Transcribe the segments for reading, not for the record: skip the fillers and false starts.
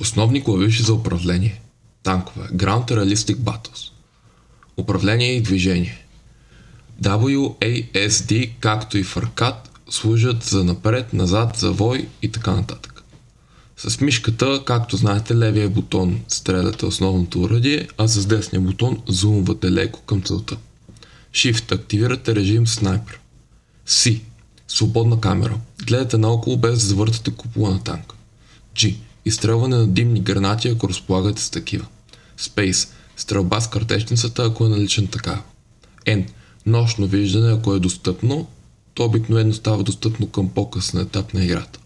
Основни клавиши за управление. Танкове. Ground Realistic Battles. Управление и движение. WASD, както и в аркад, служат за напред, назад, завой и така нататък. С мишката, както знаете, левия бутон стреляте основното оръдие, а с десния бутон зумвате леко към целта. Shift активирате режим снайпер. C. Свободна камера. Гледате наоколо без да завъртате купола на танка. G. Изстрелване на димни гранати, ако разполагате с такива. Space. Стрелба с картечницата, ако е наличен такава. N. Нощно виждане, ако е достъпно. То обикновено става достъпно към по-късен етап на играта.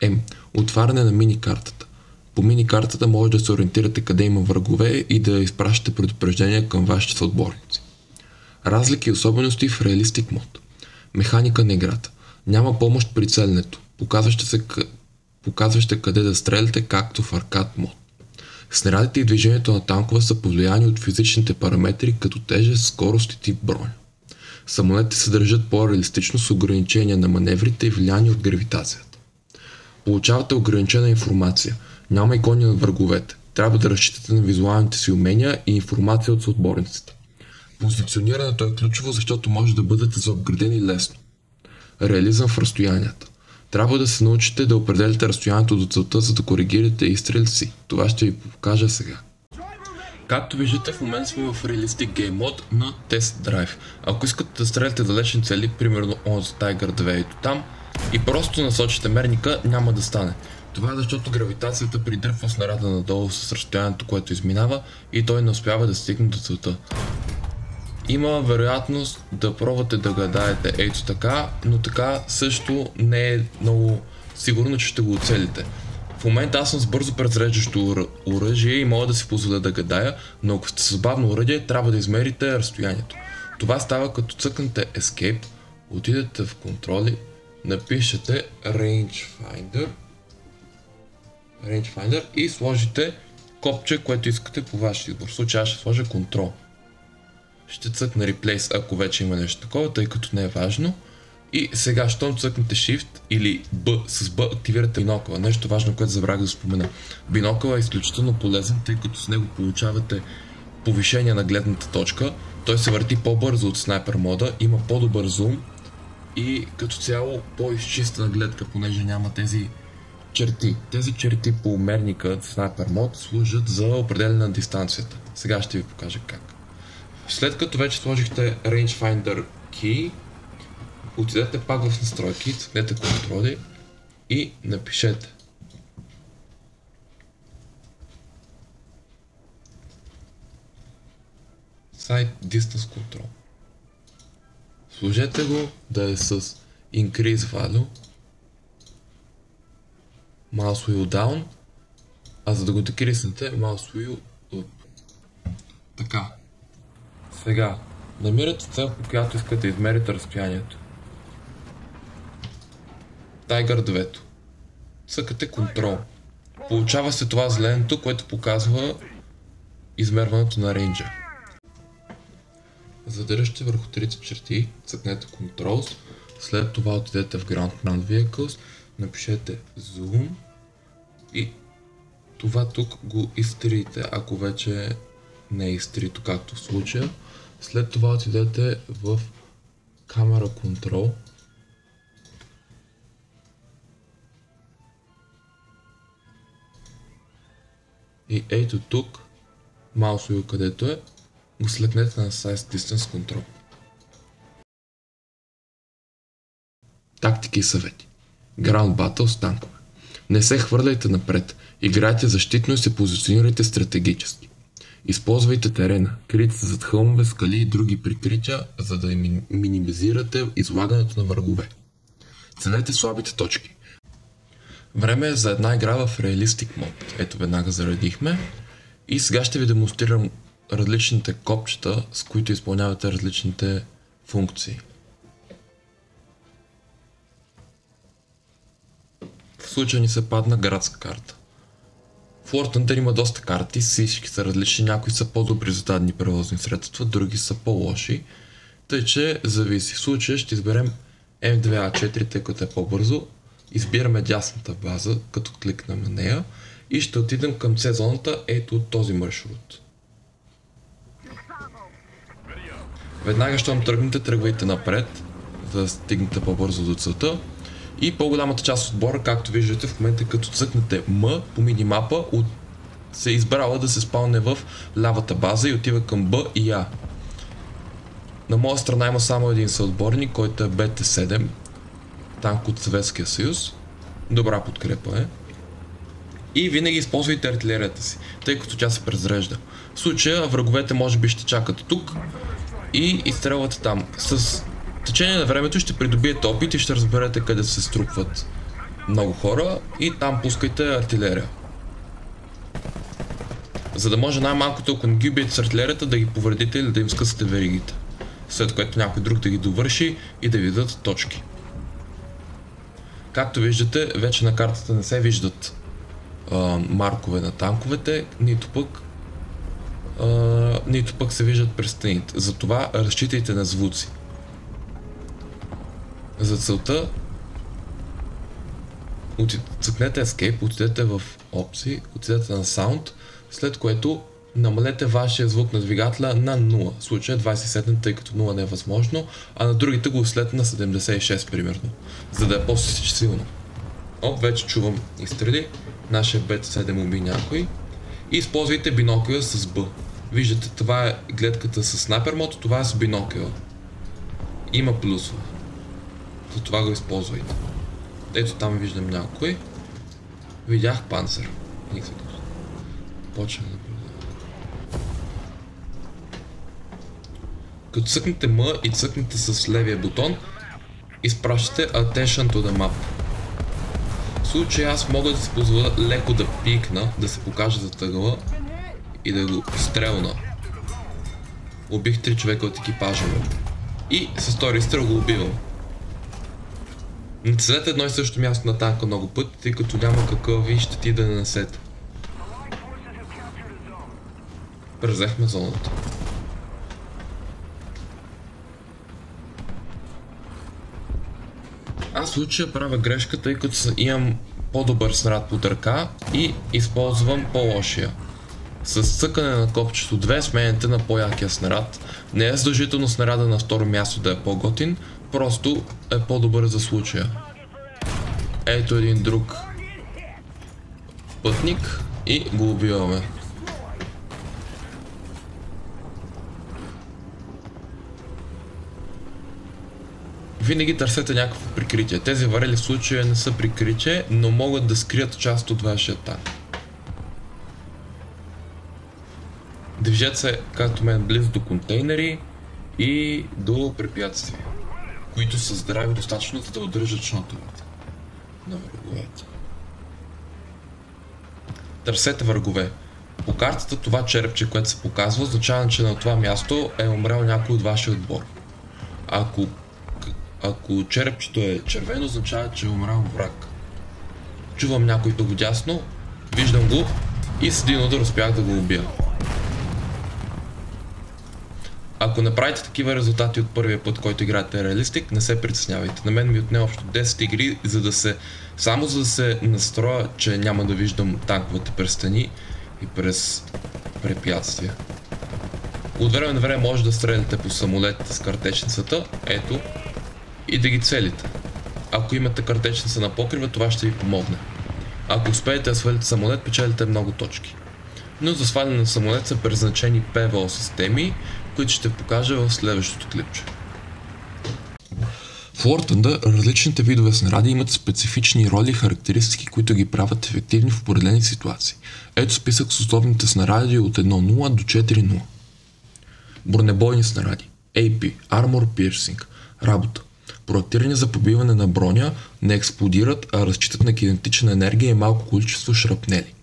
M. Отваряне на мини-картата. По мини-картата може да се ориентирате къде има врагове и да изпращате предупреждения към вашите съотборници. Разлики и особености в Realistic мод. Механика на играта. Няма помощ при целенето. Показваща къде да стреляте, както в аркад мод. Снарядите и движението на танкове са повлияни от физичните параметри, като тежест, скорост и тип броня. Самолетите се държат по-реалистично с ограничения на маневрите и влияние от гравитацията. Получавате ограничена информация. Няма икони на враговете. Трябва да разчитате на визуалните си умения и информация от съотборниците. Позиционирането е ключово, защото може да бъдете заобградени лесно. Реализъм в разстоянията. Трябва да се научите да определите разстоянието до целта, за да коригирате изстрелите си. Това ще ви покажа сега. Както виждате, в момента сме в Realistic Game мод на Test Drive. Ако искате да стреляте далечни цели, примерно от Tiger 2 и до там, и просто насочите мерника, няма да стане. Това е защото гравитацията придърпва снаряда надолу с разстоянието, което изминава, и той не успява да стигне до целта. Има вероятност да пробвате да гадаете ето така, но така също не е много сигурно, че ще го оцелите. В момента аз съм с бързо презреждащо оръжие и мога да си позволя да гадая, но ако сте с бавно оръжие, трябва да измерите разстоянието. Това става като цъкнете Escape, отидете в контроли, напишете Rangefinder и сложите копче, което искате по ваш избор. В случая аз ще сложа Control. Ще цъкна Replace, ако вече има нещо такова, тъй като не е важно. И сега, щом цъкнете Shift или B, с B активирате бинокъла. Нещо важно, което забравях да спомена. Бинокъла е изключително полезен, тъй като с него получавате повишение на гледната точка. Той се върти по-бързо от снайпер мода, има по-добър зум и като цяло по-изчистена гледка, понеже няма тези черти. Тези черти по мерника снайпер мод служат за определяне на дистанцията. Сега ще ви покажа как. След като вече сложихте Rangefinder Key, отидете пак в настройки, цъкнете контроли и напишете Sight Distance Control. Сложете го да е с Increase Value, Mouse Wheel Down, а за да го декриснете Mouse Wheel Up. Така. Сега, намирате цел, по която искате да измерите разстоянието. Tiger 2. Цъкате Control. Получава се това зеленото, което показва измерването на рейнджа. Задръжте върху трите черти, цъкнете Controls, след това отидете в Ground Mount Vehicles, напишете Zoom и това тук го изтрите, ако вече не е изтрито, както в случая. След това отидете в Camera Control и ето тук, Mouse Wheel където е, го слекнете на Sight Distance Control. Тактики и съвети. Ground Battle с танкове. Не се хвърляйте напред, играйте защитно и се позиционирайте стратегически. Използвайте терена, крийте се зад хълмове, скали и други прикрития, за да минимизирате излагането на врагове. Ценете слабите точки. Време е за една игра в Realistic мод. Ето веднага заредихме. И сега ще ви демонстрирам различните копчета, с които изпълнявате различните функции. В случая ни се падна градска карта. В War Thunder има доста карти, всички са различни, някои са по-добри за дадени превозни средства, други са по-лоши. Тъй че зависи. В случая ще изберем M2A4, тъй като е по-бързо. Избираме дясната база, като кликнем на нея и ще отидем към C-зоната ето от този маршрут. Веднага, щом тръгнете, тръгвайте напред, за да стигнете по-бързо до целта. И по-голямата част от отбора, както виждате в момента, като цъкнете М по минимапа, се е избрала да се спалне в лявата база и отива към Б и А. На моя страна има само един съотборник, който е БТ-7, танк от Съветския съюз. Добра подкрепа е. И винаги използвайте артилерията си, тъй като тя се презрежда. В случая враговете може би ще чакат тук и изстрелвате там. С течение на времето ще придобиете опит и ще разберете къде се струпват много хора и там пускайте артилерия. За да може най-малкото, ако не ги убиете с артилерията, да ги повредите или да им скъсате веригите. След което някой друг да ги довърши и да ви дадат точки. Както виждате, вече на картата не се виждат маркове на танковете, нито пък се виждат престъните. Затова разчитайте на звуци. За целта цъкнете Escape, отидете в опции, отидете на Sound, след което намалете вашия звук на двигателя на 0, в случая 27, тъй като 0 не е възможно, а на другите го след на 76 примерно, за да е по-силно. Вече чувам изстрели, нашия БТ-7 уби някой и използвайте бинокъла с Б. Виждате, това е гледката с снайпер мод, това е с бинокъла. Има плюсове. Затова го използвайте. Ето там виждам някой. Видях панцер. Почвам да наблюдавам. Като цъкнете М и цъкнете с левия бутон, изпращате Attention to the map. В случай аз мога да си позволя леко да пикна, да се покажа за тъгъла и да го стрелна. Убих 3 човека от екипажа му. И с втори изстрел го убивам. Не седете едно и също място на танка много път, тъй като няма какъв щети да не нанесете. Превзехме зоната. Аз в случая правя грешка, тъй като имам по-добър снаряд под ръка и използвам по-лошия. С цъкане на копчето 2 сменяте на по-якия снаряд. Не е задължително снаряда на второ място да е по-готин, просто е по-добър за случая. Ето един друг пътник и го убиваме. Винаги търсете някакво прикритие. Тези варели в случая не са прикритие, но могат да скрият част от вашия танк. Движете се, както мен, близо до контейнери и до препятствия, които са здрави достатъчно, за да удържат шнотовете на враговете. Търсете врагове. По картата това черепче, което се показва, означава, че на това място е умрял някой от вашия отбор. Ако черепчето е червено, означава, че е умрял враг. Чувам някой тук дясно, виждам го и с един удар успях да го убия. Ако не правите такива резултати от първия път, който играете реалистик, не се притеснявайте. На мен ми отне общо 10 игри, само за да се настроя, че няма да виждам танковете през стени и през препятствия. От време на време може да стреляте по самолетите с картечницата, ето, и да ги целите. Ако имате картечница на покрива, това ще ви помогне. Ако успеете да свалите самолет, печелите много точки. Но за сваляне на самолет са предназначени ПВО системи, които ще покажа в следващото клипче. В War Thunder различните видове снаряди имат специфични роли и характеристики, които ги правят ефективни в определени ситуации. Ето списък с основните снаряди от 1.0 до 4.0. Бронебойни снаряди. AP – Armor Piercing. Работа. Проектирани за побиване на броня, не експлодират, а разчитат на кинетична енергия и малко количество шрапнели.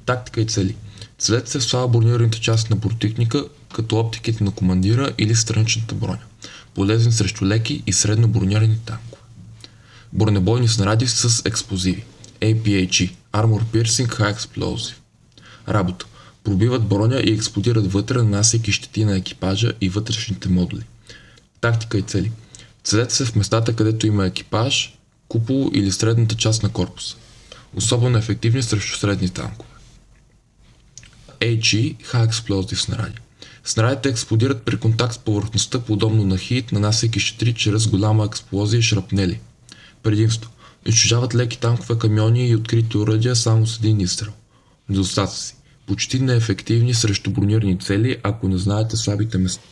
Тактика и цели. Целете се в слабо бронираните части на противника, като оптиките на командира или страничната броня. Полезни срещу леки и средно бронирани танкове. Бронебойни снаряди с експлозиви. APHE – Armor Piercing High Explosive. Работа. Пробиват броня и експлодират вътре, нанасяйки щети на екипажа и вътрешните модули. Тактика и цели. Целете се в местата, където има екипаж, куполо или средната част на корпуса. Особено ефективни срещу средни танкове. HE High Explosive снаряди. Снарядите експлодират при контакт с повърхността, подобно на хит, нанасяйки щетри чрез голяма експлозия и шрапнели. Предимство: унищожават леки танкове, камиони и открити оръдия само с един изстрел. Недостатъци: почти неефективни срещу бронирани цели, ако не знаете слабите места.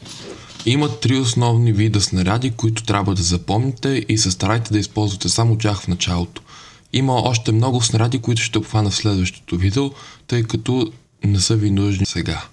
Има 3 основни вида снаряди, които трябва да запомните и се старайте да използвате само тях в началото. Има още много снаряди, които ще обхвана в следващото видео, тъй като не са ви нужни сега.